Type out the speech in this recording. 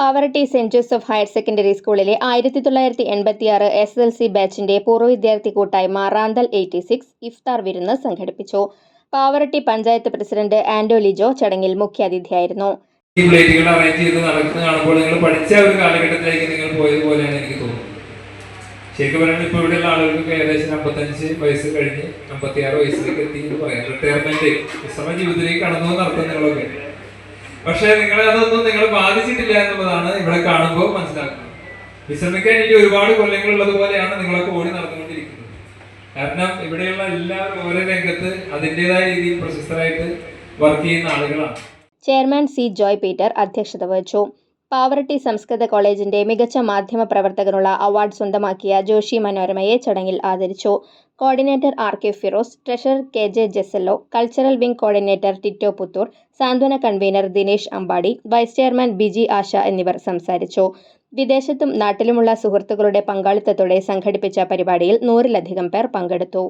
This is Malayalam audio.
Pavaratti Saint Joseph higher secondary സ്കൂളിലെ 1986 SSLC ബാച്ചിന്റെ പൂർവ്വ വിദ്യാർത്ഥി കൂട്ടായ്മ റാന്തൽ 86 ഇഫ്താർ വിരുന്ന് സംഘടിപ്പിച്ചു. പാവറട്ടി പഞ്ചായത്ത് പ്രസിഡന്റ് ആന്റോ ലിജോ ചടങ്ങിൽ മുഖ്യാതിഥിയായിരുന്നു. ഈ പ്ലേറ്റുകൾ അറേഞ്ച് ചെയ്ത് നടക്കുന്നത് കാണുമ്പോൾ നിങ്ങൾ പഠിച്ച ഒരു കാലഘട്ടത്തിലേക്ക് നിങ്ങൾ പോയതുപോലെയാണ് എനിക്ക് തോന്നുന്നത്. ശരിക്കും പറഞ്ഞാൽ ഇപ്പോൾ ഇവിടെയുള്ള ആളുകൾക്ക് ഏകദേശം 55 വയസ്സ് കഴിഞ്ഞ് 56 വയസ്സിലേക്ക് എത്തി എന്ന് പറയാം. റിട്ടയർമെന്റ് വിശ്രമ ജീവിതത്തിലേക്ക് കടന്നു നടത്തുന്ന നിങ്ങളൊക്കെ. പക്ഷെ നിങ്ങളെ അതൊന്നും നിങ്ങൾ ബാധിച്ചിട്ടില്ല എന്നുള്ളതാണ് ഇവിടെ കാണുമ്പോൾ മനസ്സിലാക്കുന്നത്. വിശ്രമിക്കാൻ ഇനി ഒരുപാട് കൊല്ലങ്ങൾ ഉള്ളതുപോലെയാണ് നിങ്ങളൊക്കെ ഓടി നടന്നുകൊണ്ടിരിക്കുന്നത്. കാരണം ഇവിടെയുള്ള എല്ലാവരും ഓരോ രംഗത്ത് അതിൻ്റെതായ രീതിയിൽ പ്രശസ്തരായിട്ട് വർക്ക് ചെയ്യുന്ന ആളുകളാണ്. ചെയർമാൻ സി ജോയ് പീറ്റർ അധ്യക്ഷത വഹിച്ചു. പാവറട്ടി സംസ്കൃത കോളേജിന്റെ മികച്ച മാധ്യമ പ്രവർത്തകനുള്ള അവാർഡ് സ്വന്തമാക്കിയ ജോഷി മനോരമയെ ചടങ്ങിൽ ആദരിച്ചു. Coordinator RK Firoz, treasurer KJ ജെസല്ലോ, cultural wing coordinator Tito Puthur, സാന്ത്വന convener Dinesh Ambadi, vice chairman Biji Asha എന്നിവർ സംസാരിച്ചു. വിദേശത്തും നാട്ടിലുമുള്ള സുഹൃത്തുക്കളുടെ പങ്കാളിത്തത്തോടെ സംഘടിപ്പിച്ച പരിപാടിയിൽ 100-ലധികം പേർ പങ്കെടുത്തു.